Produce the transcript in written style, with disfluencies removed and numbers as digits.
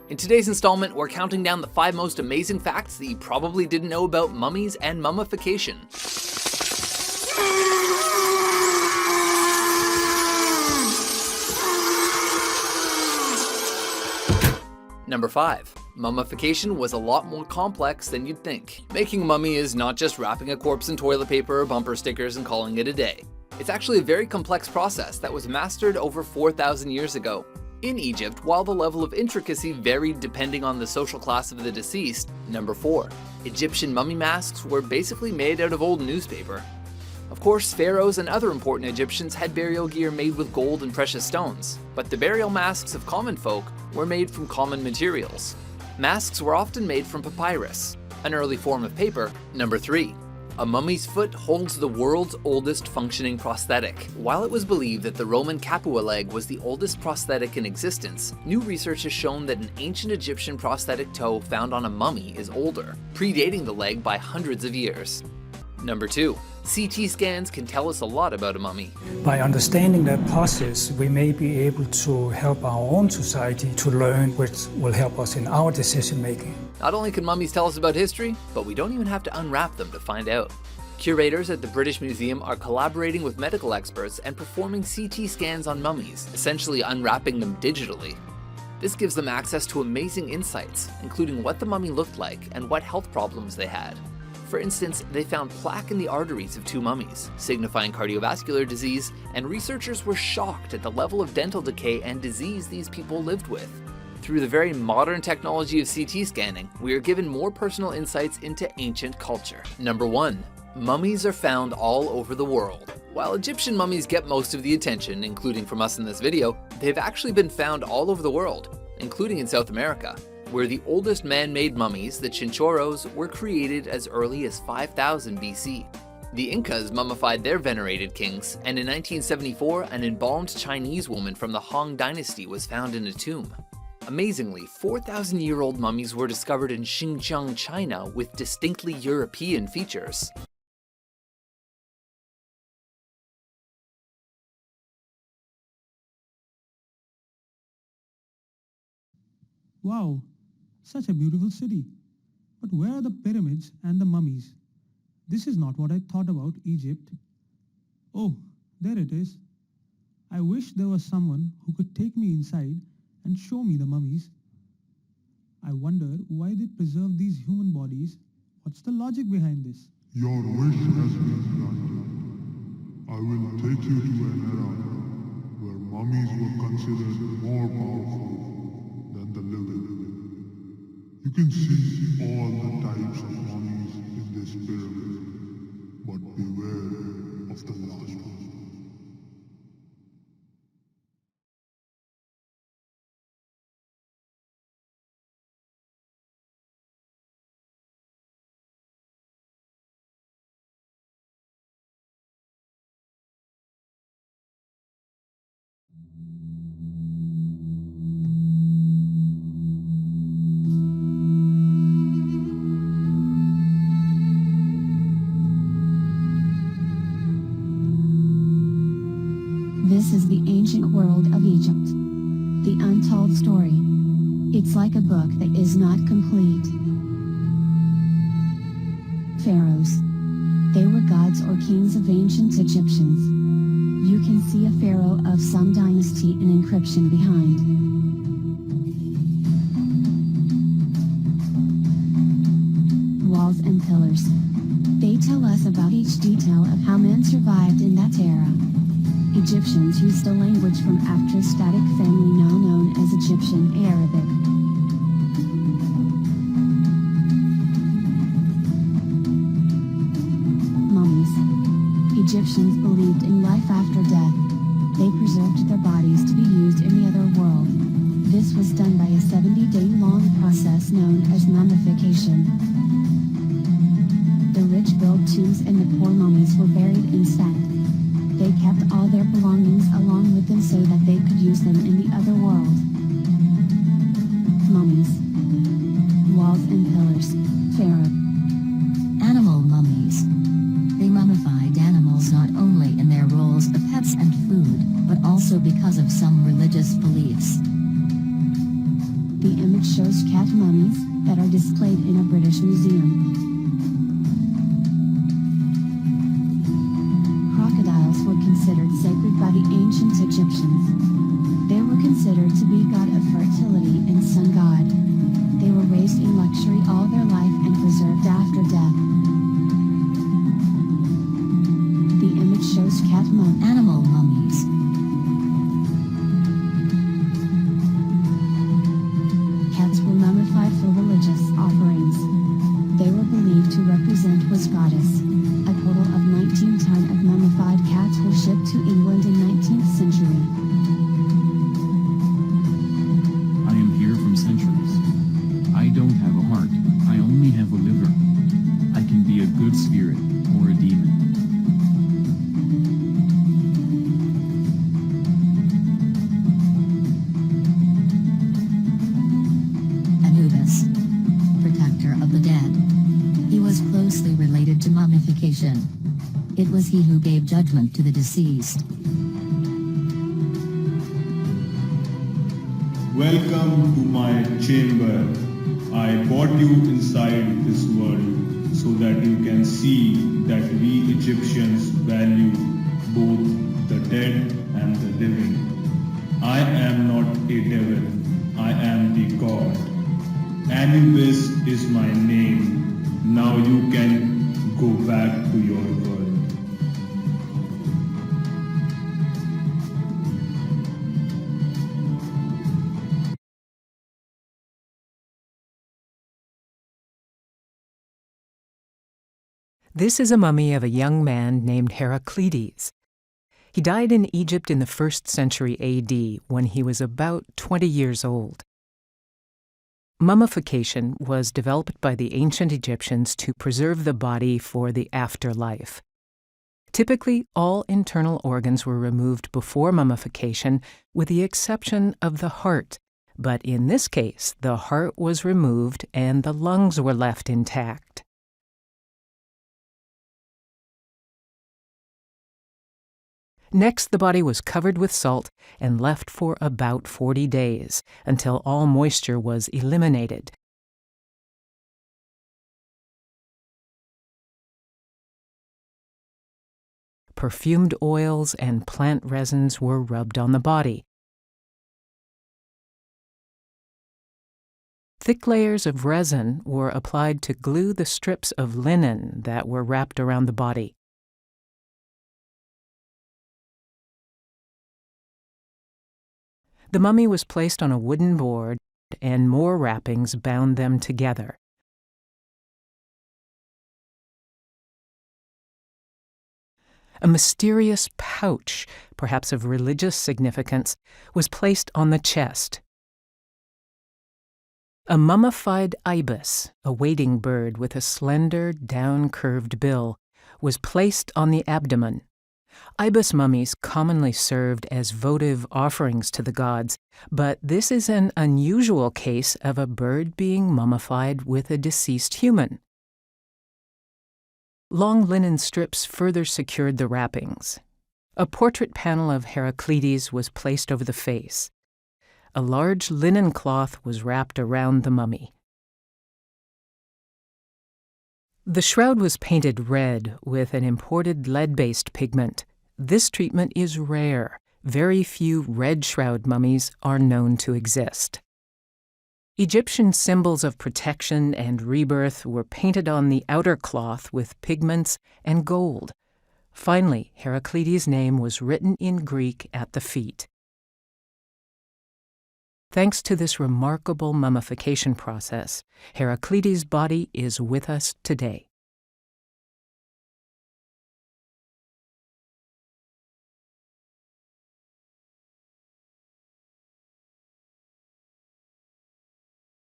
In today's installment, we're counting down the 5 most amazing facts that you probably didn't know about mummies and mummification. Number 5. Mummification was a lot more complex than you'd think. Making a mummy is not just wrapping a corpse in toilet paper or bumper stickers and calling it a day. It's actually a very complex process that was mastered over 4,000 years ago. In Egypt, while the level of intricacy varied depending on the social class of the deceased. Number 4. Egyptian mummy masks were basically made out of old newspaper. Of course, pharaohs and other important Egyptians had burial gear made with gold and precious stones, but the burial masks of common folk were made from common materials. Masks were often made from papyrus, an early form of paper. Number 3. A mummy's foot holds the world's oldest functioning prosthetic. While it was believed that the Roman Capua leg was the oldest prosthetic in existence, new research has shown that an ancient Egyptian prosthetic toe found on a mummy is older, predating the leg by hundreds of years. Number 2. CT scans can tell us a lot about a mummy. By understanding that process, we may be able to help our own society to learn, which will help us in our decision making. Not only can mummies tell us about history, but we don't even have to unwrap them to find out. Curators at the British Museum are collaborating with medical experts and performing CT scans on mummies, essentially unwrapping them digitally. This gives them access to amazing insights, including what the mummy looked like and what health problems they had. For instance, they found plaque in the arteries of 2 mummies, signifying cardiovascular disease, and researchers were shocked at the level of dental decay and disease these people lived with. Through the very modern technology of CT scanning, we are given more personal insights into ancient culture. Number 1. Mummies are found all over the world. While Egyptian mummies get most of the attention, including from us in this video, they've actually been found all over the world, including in South America, where the oldest man-made mummies, the chinchorros, were created as early as 5000 BC. The Incas mummified their venerated kings, and in 1974, an embalmed Chinese woman from the Han Dynasty was found in a tomb. Amazingly, 4,000-year-old mummies were discovered in Xinjiang, China, with distinctly European features. Wow, such a beautiful city. But where are the pyramids and the mummies? This is not what I thought about Egypt. Oh, there it is. I wish there was someone who could take me inside and show me the mummies. I wonder why they preserve these human bodies. What's the logic behind this? Your wish has been granted. I will take you to an era where mummies were considered more powerful than the living. You can see all the types of mummies in this pyramid, but beware of the last one. This is the ancient world of Egypt. The untold story. It's like a book that is not complete. Pharaohs. They were gods or kings of ancient Egyptians. You can see a pharaoh of some dynasty and inscription behind. Walls and pillars. They tell us about each detail of how men survived in that era. Egyptians used a language from after-static family now known as Egyptian Arabic. Mummies. Egyptians believed in life after death. They preserved their bodies to be used in the other world. This was done by a 70-day-long process known as mummification. The rich-built tombs and the poor mummies were buried in sand. They kept all their belongings along with them so that they could use them in the other world. Mummies. Walls and pillars. Pharaoh. Animal mummies. They mummified animals not only in their roles of pets and food, but also because of some religious beliefs. The image shows cat mummies that are displayed in a British museum. Crocodiles were considered sacred by the ancient Egyptians. They were considered to be god of fertility and sun god. They were raised in luxury all their life and preserved after death. The image shows animal mummies. Cats were mummified for religious offerings. They were believed to represent was goddess. A total of 19 tons of mummified cats were shipped to England in 19th century. I am here from centuries. I don't have a heart, I only have a liver. I can be a good spirit, or a demon. Anubis, protector of the dead. He was closely related to mummification. It was he who gave judgment to the deceased. Welcome to my chamber. I brought you inside this world so that you can see that we Egyptians value both the dead and the living. I am not a devil, I am the god. Anubis is my name. Now you can go back to your world. This is a mummy of a young man named Heraclides. He died in Egypt in the 1st century AD when he was about 20 years old. Mummification was developed by the ancient Egyptians to preserve the body for the afterlife. Typically, all internal organs were removed before mummification, with the exception of the heart. But in this case, the heart was removed and the lungs were left intact. Next, the body was covered with salt and left for about 40 days, until all moisture was eliminated. Perfumed oils and plant resins were rubbed on the body. Thick layers of resin were applied to glue the strips of linen that were wrapped around the body. The mummy was placed on a wooden board, and more wrappings bound them together. A mysterious pouch, perhaps of religious significance, was placed on the chest. A mummified ibis, a wading bird with a slender, down-curved bill, was placed on the abdomen. Ibis mummies commonly served as votive offerings to the gods, but this is an unusual case of a bird being mummified with a deceased human. Long linen strips further secured the wrappings. A portrait panel of Heraclides was placed over the face. A large linen cloth was wrapped around the mummy. The shroud was painted red with an imported lead-based pigment. This treatment is rare. Very few red shroud mummies are known to exist. Egyptian symbols of protection and rebirth were painted on the outer cloth with pigments and gold. Finally, Heraclides' name was written in Greek at the feet. Thanks to this remarkable mummification process, Heraclides' body is with us today.